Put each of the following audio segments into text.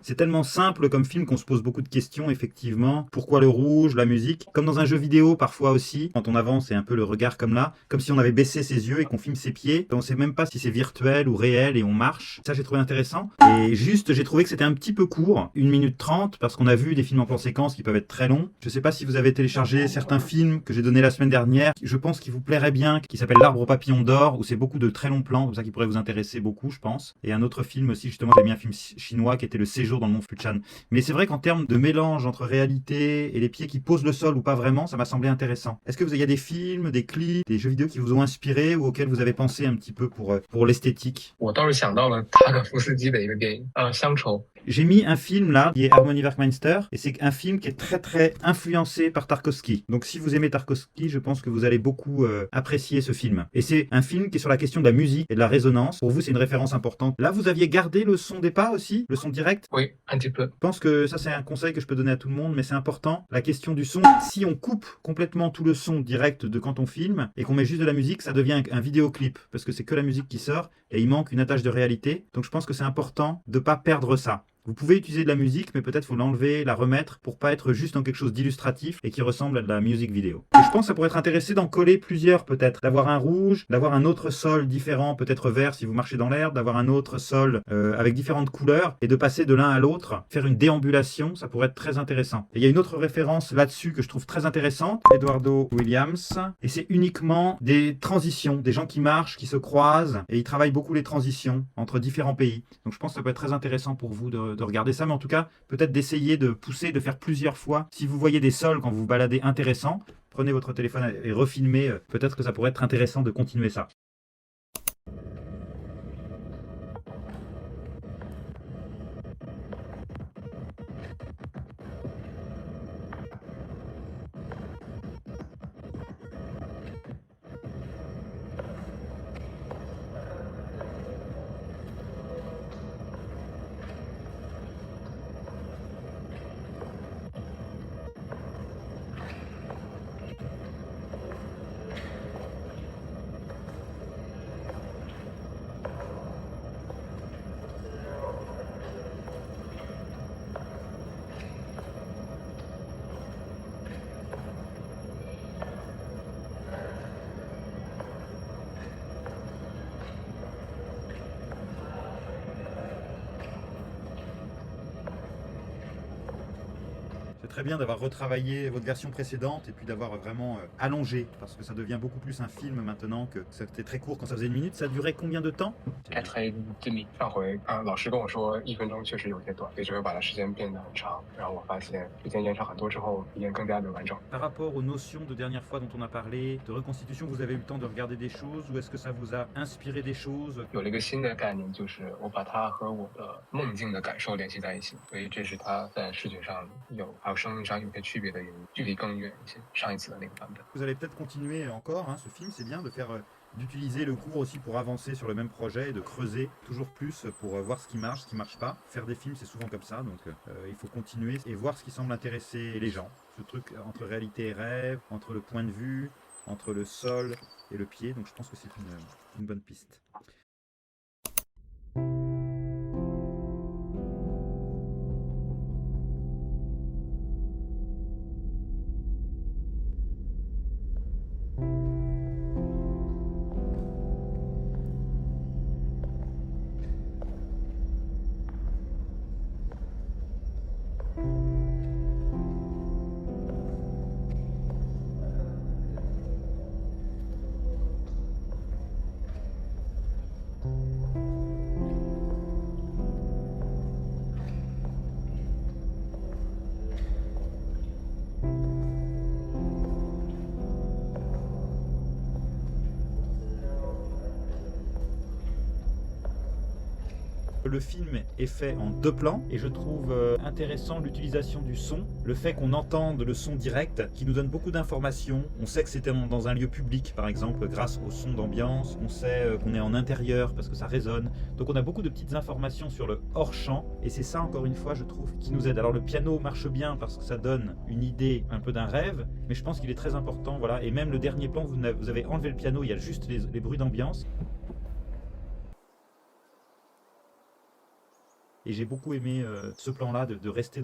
C'est tellement simple comme film qu'on se pose beaucoup de questions, effectivement. Pourquoi le rouge, la musique? Comme dans un jeu vidéo, parfois aussi, quand on avance, c'est un peu le regard comme là, comme si on avait baissé ses yeux et qu'on filme ses pieds. On sait même pas si c'est virtuel ou réel et on marche. Ça, j'ai trouvé intéressant. Et juste, j'ai trouvé que c'était un petit peu court, 1 minute 30, parce qu'on a vu des films en plan séquence qui peuvent être très longs. Je sais pas si vous avez téléchargé certains films que j'ai donnés la semaine dernière. Je pense qu'il vous plairait bien, qui s'appelle L'Arbre au papillon d'or, où c'est beaucoup de très longs plans, comme ça qui pourrait vous intéresser beaucoup, je pense. Et un autre film aussi, justement, j'ai mis un film chinois qui était Le Séjour dans le mont Fuchan. Mais c'est vrai qu'en termes de mélange entre réalité et les pieds qui posent le sol ou pas vraiment, ça m'a semblé intéressant. Est-ce que il y a des films, des clips, des jeux vidéo qui vous ont inspiré ou auxquels vous avez pensé un petit peu pour l'esthétique? 我倒是想到了塔可夫斯基的一个电影，乡愁。J'ai mis un film là, qui est Harmony Werkmeister, et c'est un film qui est très très influencé par Tarkovsky. Donc si vous aimez Tarkovsky, je pense que vous allez beaucoup apprécier ce film. Et c'est un film qui est sur la question de la musique et de la résonance. Pour vous, c'est une référence importante. Là, vous aviez gardé le son des pas aussi, le son direct. Oui, un petit peu. Je pense que ça, c'est un conseil que je peux donner à tout le monde, mais c'est important. La question du son, si on coupe complètement tout le son direct de quand on filme et qu'on met juste de la musique, ça devient un vidéoclip, parce que c'est que la musique qui sort et il manque une attache de réalité. Donc je pense que c'est important de ne pas perdre ça. Vous pouvez utiliser de la musique, mais peut-être faut l'enlever, la remettre, pour pas être juste dans quelque chose d'illustratif et qui ressemble à de la musique vidéo. Et je pense que ça pourrait être intéressant d'en coller plusieurs peut-être, d'avoir un rouge, d'avoir un autre sol différent, peut-être vert si vous marchez dans l'herbe, d'avoir un autre sol avec différentes couleurs et de passer de l'un à l'autre, faire une déambulation, ça pourrait être très intéressant. Et il y a une autre référence là-dessus que je trouve très intéressante, Eduardo Williams, et c'est uniquement des transitions, des gens qui marchent, qui se croisent, et ils travaillent beaucoup les transitions entre différents pays. Donc je pense que ça peut être très intéressant pour vous de regarder ça, mais en tout cas, peut-être d'essayer de pousser, de faire plusieurs fois. Si vous voyez des sols quand vous vous baladez intéressants, prenez votre téléphone et refilmez. Peut-être que ça pourrait être intéressant de continuer ça. C'est très bien d'avoir retravaillé votre version précédente et puis d'avoir vraiment allongé, parce que ça devient beaucoup plus un film maintenant que c'était très court quand ça faisait 1 minute. Ça durait combien de temps? 开黑这里上回老师跟我说1分钟确实有些短，所以就会把它时间变得很长。然后我发现时间延长很多之后，体验更加的完整。Par rapport aux notions de dernière fois dont on a parlé, de reconstitution, vous avez eu le temps de regarder des choses ou est-ce que ça vous a inspiré des choses? 有了一个新的概念，就是我把它和我的梦境的感受联系在一起，所以这是它在视觉上还有声音上有些区别的原因，距离更远一些。上一次的那个版本。Vous allez peut-être continuer encore, ce film, c'est bien de faire d'utiliser le cours aussi pour avancer sur le même projet et de creuser toujours plus pour voir ce qui marche pas. Faire des films, c'est souvent comme ça, donc il faut continuer et voir ce qui semble intéresser les gens. Ce truc entre réalité et rêve, entre le point de vue, entre le sol et le pied, donc je pense que c'est une bonne piste. Le film est fait en 2 plans et je trouve intéressant l'utilisation du son, le fait qu'on entende le son direct qui nous donne beaucoup d'informations. On sait que c'était dans un lieu public par exemple grâce au son d'ambiance, on sait qu'on est en intérieur parce que ça résonne. Donc on a beaucoup de petites informations sur le hors-champ et c'est ça encore une fois je trouve qui nous aide. Alors le piano marche bien parce que ça donne une idée un peu d'un rêve, mais je pense qu'il est très important, voilà. Et même le dernier plan, vous avez enlevé le piano, il y a juste les bruits d'ambiance. Et j'ai beaucoup aimé ce plan-là de rester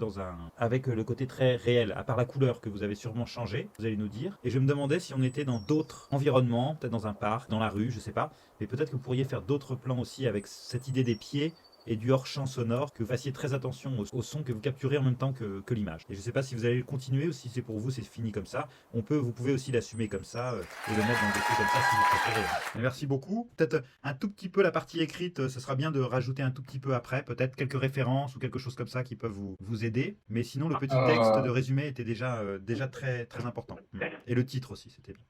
avec le côté très réel, à part la couleur que vous avez sûrement changé, vous allez nous dire. Et je me demandais si on était dans d'autres environnements, peut-être dans un parc, dans la rue, je sais pas. Mais peut-être que vous pourriez faire d'autres plans aussi avec cette idée des pieds et du hors-champ sonore, que vous fassiez très attention au son que vous capturez en même temps que l'image. Et je ne sais pas si vous allez le continuer ou si c'est pour vous, c'est fini comme ça. Vous pouvez aussi l'assumer comme ça et le mettre dans des trucs comme ça si vous préférez. Merci beaucoup. Peut-être un tout petit peu la partie écrite, ce sera bien de rajouter un tout petit peu après, peut-être quelques références ou quelque chose comme ça qui peuvent vous aider. Mais sinon, le petit texte de résumé était déjà très, très important. Et le titre aussi, c'était bien.